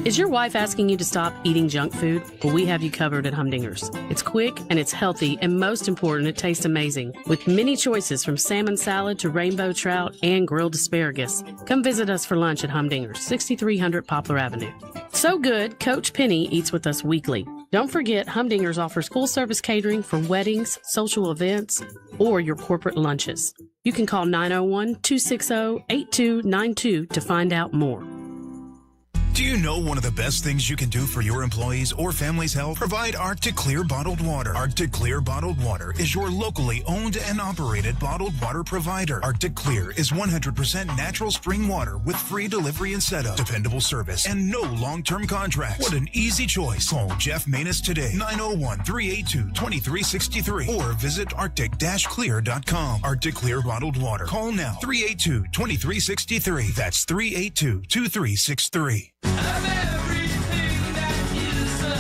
Is your wife asking you to stop eating junk food? Well, we have you covered at Humdingers. It's quick and it's healthy, and most important, it tastes amazing. With many choices from salmon salad to rainbow trout and grilled asparagus. Come visit us for lunch at Humdingers, 6300 Poplar Avenue. So good, Coach Penny eats with us weekly. Don't forget, Humdingers offers full-service catering for weddings, social events, or your corporate lunches. You can call 901-260-8292 to find out more. Do you know one of the best things you can do for your employees or family's health? Provide Arctic Clear bottled water. Arctic Clear bottled water is your locally owned and operated bottled water provider. Arctic Clear is 100% natural spring water with free delivery and setup, dependable service, and no long-term contracts. What an easy choice. Call Jeff Manus today, 901-382-2363, or visit arctic-clear.com. Arctic Clear bottled water. Call now, 382-2363. That's 382-2363.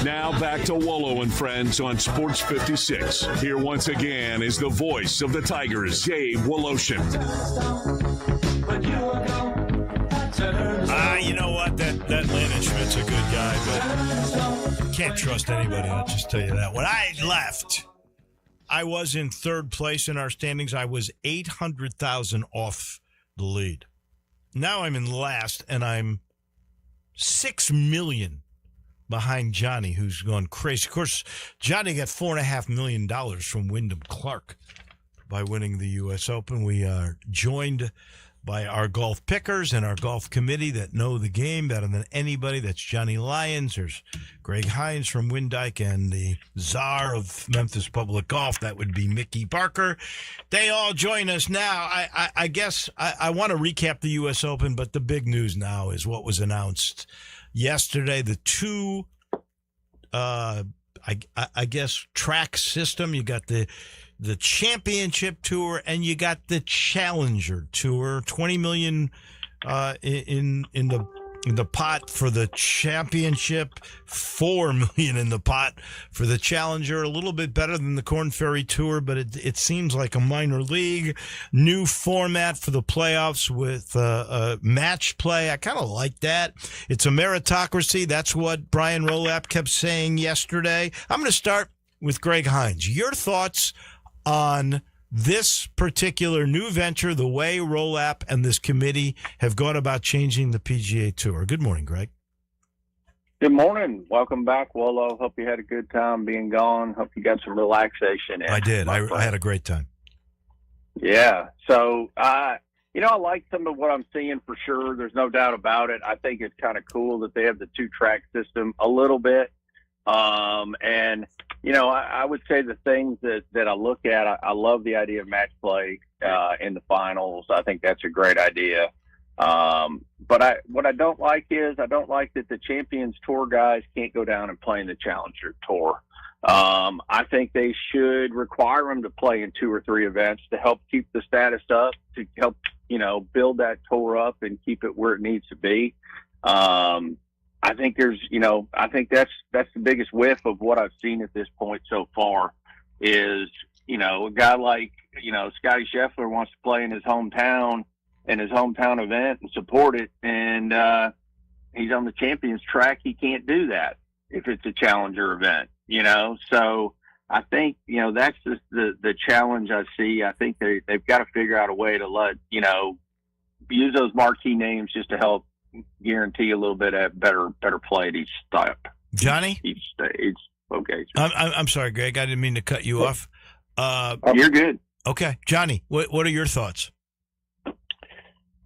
Now back to Wolo and Friends on Sports 56. Here once again is the voice of the Tigers, Dave Woloshin. You know what? That Landon Schmidt's a good guy, but can't trust anybody. I'll just tell you that. When I left, I was in third place in our standings. I was 800,000 off the lead. Now I'm in last, and I'm 6 million behind Johnny, who's gone crazy. Of course, Johnny got $4.5 million from Wyndham Clark by winning the U.S. Open. We are joined by our golf pickers and our golf committee that know the game better than anybody. That's Johnny Lyons. There's Greg Hines from Windyke, and the czar of Memphis Public Golf. That would be Mickey Barker. They all join us now. I guess I want to recap the U.S. Open, but the big news now is what was announced yesterday. The two, I guess, track system. You got the Championship Tour and you got the Challenger Tour. 20 million in the pot for the Championship, 4 million in the pot for the Challenger. A little bit better than the Korn Ferry Tour, but it seems like a minor league. New format for the playoffs with match play. I kind of like that. It's a meritocracy. That's what Brian Rolap kept saying yesterday. I'm going to start with Greg Hines. Your thoughts on this particular new venture, the way Rolap and this committee have gone about changing the PGA Tour. Good morning, Greg. Good morning. Welcome back, Wolo. Hope you had a good time being gone. Hope you got some relaxation in. I did. I had a great time. Yeah. So, I like some of what I'm seeing for sure. There's no doubt about it. I think it's kind of cool that they have the two-track system a little bit. I would say the things that I look at, I love the idea of match play in the finals. I think that's a great idea. But what I don't like is I don't like that the Champions Tour guys can't go down and play in the Challenger Tour. I think they should require them to play in 2 or 3 events to help keep the status up, to help, build that tour up and keep it where it needs to be. I think I think that's the biggest whiff of what I've seen at this point so far is, a guy like, Scotty Scheffler wants to play in his hometown event and support it. And, he's on the Champions track. He can't do that if it's a Challenger event, So I think, that's the challenge I see. I think they've got to figure out a way to let, use those marquee names just to help guarantee a little bit of better play at each step. Johnny? Each stage. Okay. I'm sorry, Greg. I didn't mean to cut you off. You're good. Okay. Johnny, what are your thoughts?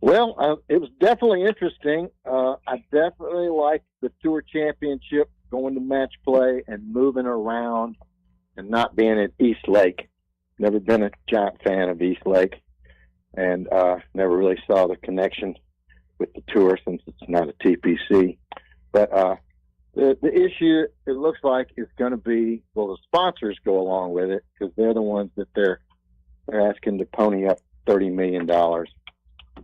Well, it was definitely interesting. I definitely like the Tour Championship going to match play and moving around and not being at East Lake. Never been a giant fan of East Lake, and never really saw the connection with the Tour since it's not a TPC. But the issue, it looks like, is going to be, the sponsors go along with it because they're the ones that they're asking to pony up $30 million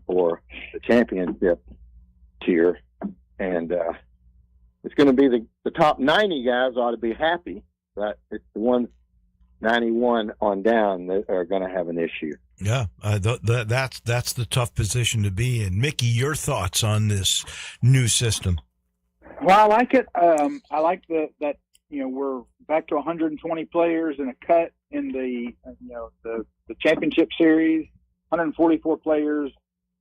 for the championship tier. And it's going to be the top 90 guys ought to be happy, but it's the ones 91 on down that are going to have an issue. Yeah, that's the tough position to be in. Mickey, your thoughts on this new system? Well, I like it. I like that we're back to 120 players in a cut in the championship series, 144 players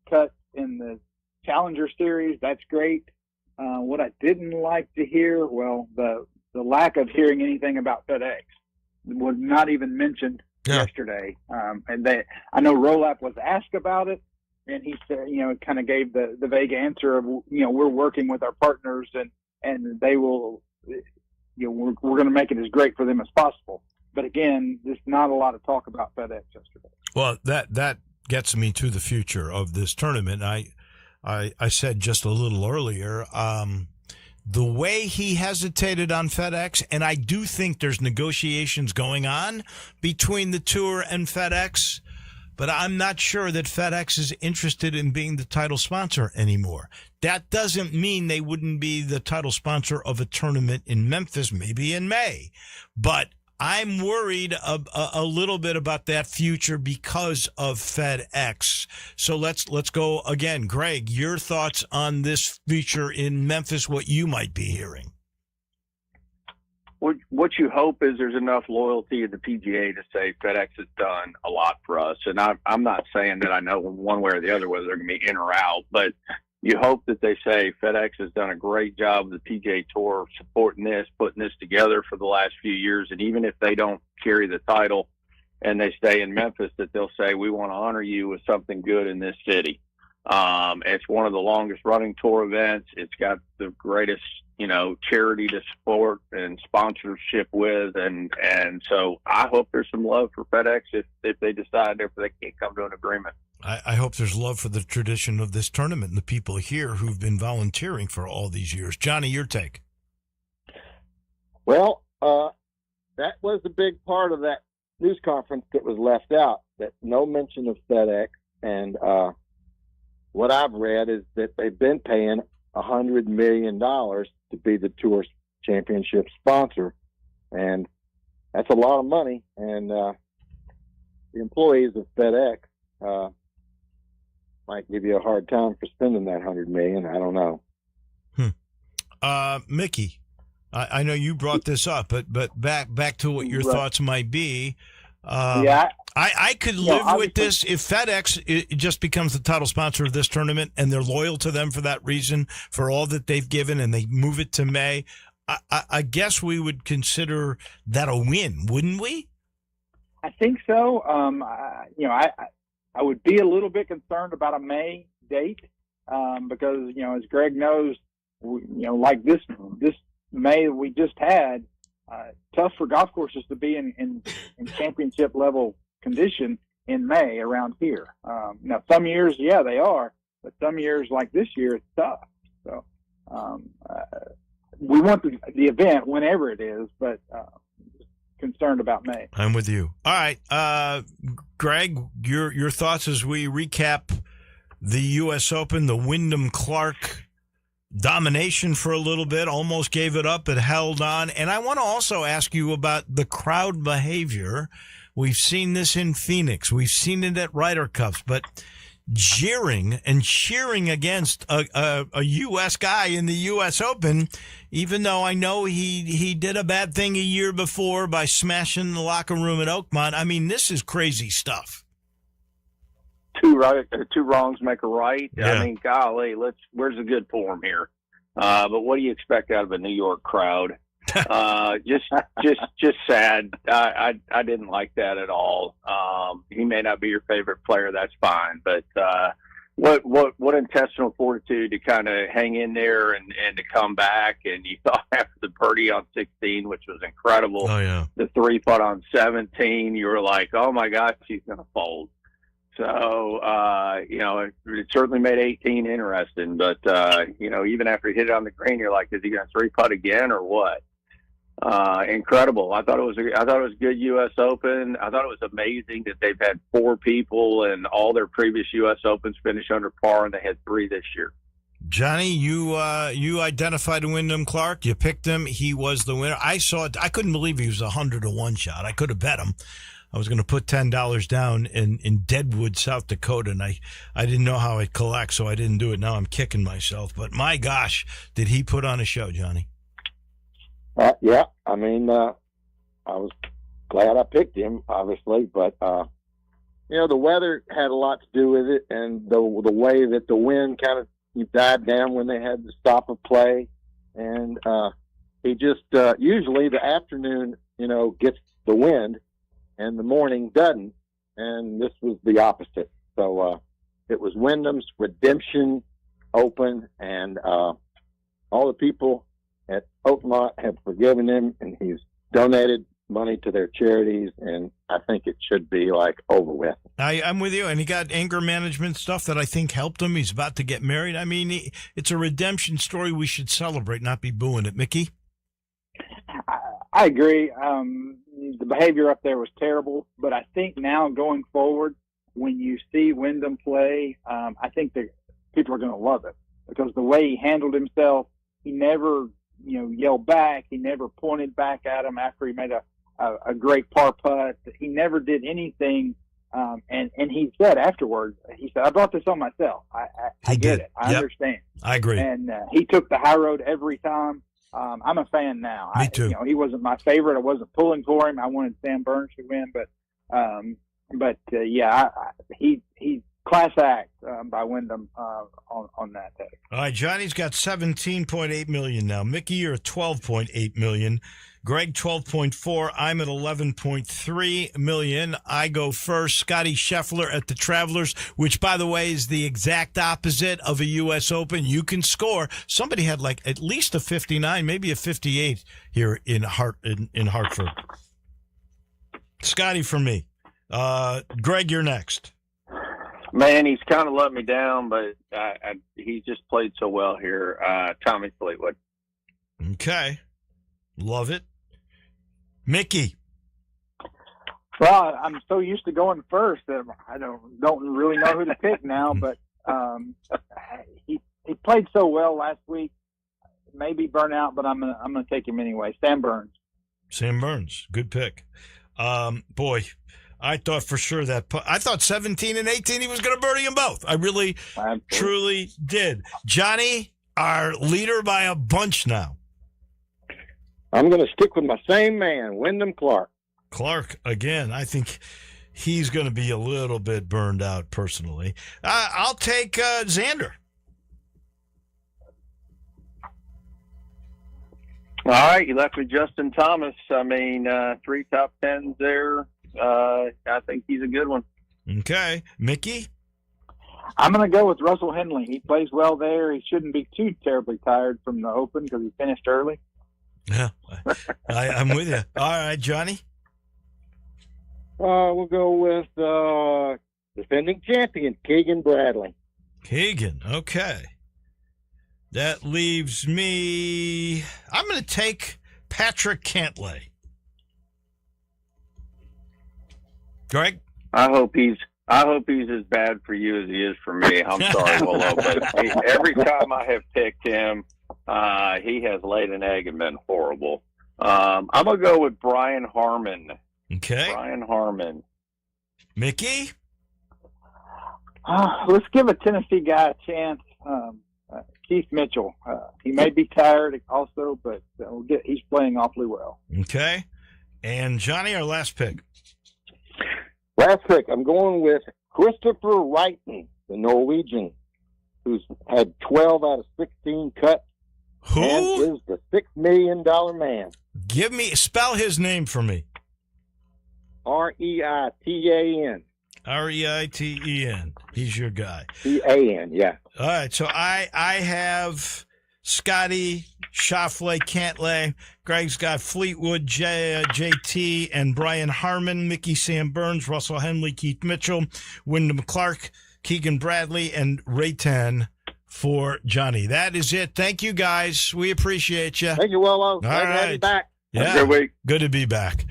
cut in the Challenger series. That's great. What I didn't like to hear, the lack of hearing anything about FedEx was not even mentioned yesterday. And I know Rolap was asked about it, and he said, kind of gave the vague answer of, we're working with our partners and they will, we're going to make it as great for them as possible. But again, there's not a lot of talk about FedEx yesterday. Well, that gets me to the future of this tournament. I said just a little earlier, the way he hesitated on FedEx, and I do think there's negotiations going on between the Tour and FedEx, but I'm not sure that FedEx is interested in being the title sponsor anymore. That doesn't mean they wouldn't be the title sponsor of a tournament in Memphis, maybe in May. But I'm worried a little bit about that future because of FedEx. So let's go again. Greg, your thoughts on this future in Memphis, what you might be hearing. What you hope is there's enough loyalty in the PGA to say FedEx has done a lot for us. And I'm not saying that I know one way or the other whether they're going to be in or out, but you hope that they say FedEx has done a great job with the PGA Tour supporting this, putting this together for the last few years. And even if they don't carry the title and they stay in Memphis, that they'll say, we want to honor you with something good in this city. It's one of the longest running tour events. It's got the greatest, charity to support and sponsorship with. And so I hope there's some love for FedEx if they decide if they can't come to an agreement. I hope there's love for the tradition of this tournament and the people here who've been volunteering for all these years. Johnny, your take. Well, that was a big part of that news conference that was left out, that no mention of FedEx. And what I've read is that they've been paying $100 million to be the Tour Championship sponsor. And that's a lot of money. And the employees of FedEx might give you a hard time for spending that $100 million. I don't know. Mickey, I know you brought this up, but back to what your thoughts might be. I could live with this if FedEx it just becomes the title sponsor of this tournament and they're loyal to them for that reason, for all that they've given, and they move it to May. I guess we would consider that a win, wouldn't we? I think so. I would be a little bit concerned about a May date because, as Greg knows, like this May we just had, tough for golf courses to be in championship level condition in May around here. Now, some years, they are, but some years like this year, it's tough. So we want the event whenever it is, but concerned about May. I'm with you. All right, Greg, your thoughts as we recap the U.S. Open, the Wyndham Clark domination for a little bit, almost gave it up, it held on. And I want to also ask you about the crowd behavior. We've seen this in Phoenix. We've seen it at Ryder Cups, but jeering and cheering against a U.S. guy in the U.S. Open, even though I know he did a bad thing a year before by smashing the locker room at Oakmont. I mean, this is crazy stuff. Two wrongs make a right. Yeah. I mean, golly, where's the good form here? But what do you expect out of a New York crowd? Just sad. I didn't like that at all. He may not be your favorite player. That's fine. But, what intestinal fortitude to kind of hang in there and to come back. And you thought after the birdie on 16, which was incredible. Oh, yeah. The 3-putt on 17, you were like, oh my gosh, he's going to fold. So, it certainly made 18 interesting, but, even after he hit it on the green, you're like, is he going to 3-putt again or what? Incredible. I thought it was a good U.S. Open. I thought it was amazing that they've had 4 people and all their previous U.S. Opens finish under par, and they had 3 this year. Johnny, you identified Wyndham Clark. You picked him. He was the winner. I saw it. I couldn't believe he was 100-1 shot. I could have bet him. I was going to put $10 down in Deadwood, South Dakota, and I didn't know how I'd collect, so I didn't do it. Now I'm kicking myself. But my gosh, did he put on a show, Johnny? Yeah, I mean, I was glad I picked him, obviously, but the weather had a lot to do with it, and the way that the wind kind of died down when they had to stop a play, and he just usually the afternoon, gets the wind, and the morning doesn't, and this was the opposite. So it was Wyndham's redemption open, and all the people at Oakmont have forgiven him, and he's donated money to their charities, and I think it should be over with. I'm with you, and he got anger management stuff that I think helped him. He's about to get married. I mean, it's a redemption story we should celebrate, not be booing it. Mickey? I agree. The behavior up there was terrible, but I think now going forward, when you see Wyndham play, I think that people are going to love it because the way he handled himself, he never, yelled back. He never pointed back at him after he made a great par putt. He never did anything. And he said afterwards, he said, I brought this on myself. I get it. I understand. I agree. And he took the high road every time. I'm a fan now. Me too. He wasn't my favorite. I wasn't pulling for him. I wanted Sam Burns to win, but he's class act by Wyndham on that day. All right, Johnny's got $17.8 million now. Mickey, you're at $12.8 million. Greg, 12.4. I'm at 11.3 million. I go first. Scotty Scheffler at the Travelers, which, by the way, is the exact opposite of a U.S. Open. You can score. Somebody had at least a 59, maybe a 58 here in Hartford. Scotty for me. Greg, you're next. Man, he's kind of let me down, but he's just played so well here. Tommy Fleetwood. Okay. Love it. Mickey. Well, I'm so used to going first that I don't really know who to pick now, but he played so well last week. Maybe burn out, but I'm gonna take him anyway. Sam Burns. Sam Burns, good pick. Boy, I thought for sure I thought 17 and 18 he was going to birdie them both. I really, truly did. Johnny, our leader by a bunch now. I'm going to stick with my same man, Wyndham Clark. Clark, again, I think he's going to be a little bit burned out personally. I'll take Xander. All right, you left with Justin Thomas. I mean, 3 top 10s there. I think he's a good one. Okay. Mickey? I'm going to go with Russell Henley. He plays well there. He shouldn't be too terribly tired from the Open because he finished early. Yeah, I'm with you. All right, Johnny? We'll go with defending champion, Keegan Bradley. Keegan, okay. That leaves me. I'm going to take Patrick Cantlay. Greg? I hope he's as bad for you as he is for me. I'm sorry, Wolo, but every time I have picked him, he has laid an egg and been horrible. I'm going to go with Brian Harmon. Okay. Brian Harmon. Mickey? Let's give a Tennessee guy a chance. Keith Mitchell. He may be tired also, but he's playing awfully well. Okay. And Johnny, our last pick. Last pick, I'm going with Christopher Wrighton, the Norwegian, who's had 12 out of 16 cuts. Who? And is the $6 million man. Spell his name for me. Reitan. Reiten. He's your guy. Can, yeah. All right, so I have Scotty, Schauffele, Cantlay. Greg's got Fleetwood, JT, and Brian Harmon. Mickey, Sam Burns, Russell Henley, Keith Mitchell, Wyndham Clark, Keegan Bradley, and Reitan for Johnny. That is it. Thank you, guys. We appreciate you. Thank you, Wolo. All Glad to have you back. Yeah. Good week. Good to be back.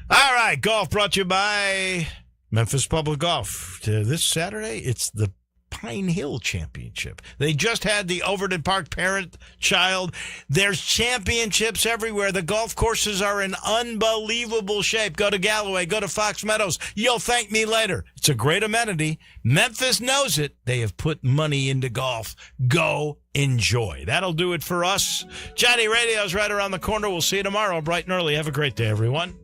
All right, golf brought to you by Memphis Public Golf. This Saturday, it's the Pine Hill Championship. They just had the Overton Park parent-child. There's championships everywhere. The golf courses are in unbelievable shape. Go to Galloway. Go to Fox Meadows. You'll thank me later. It's a great amenity. Memphis knows it. They have put money into golf. Go enjoy. That'll do it for us. Johnny Radio's right around the corner. We'll see you tomorrow bright and early. Have a great day, everyone.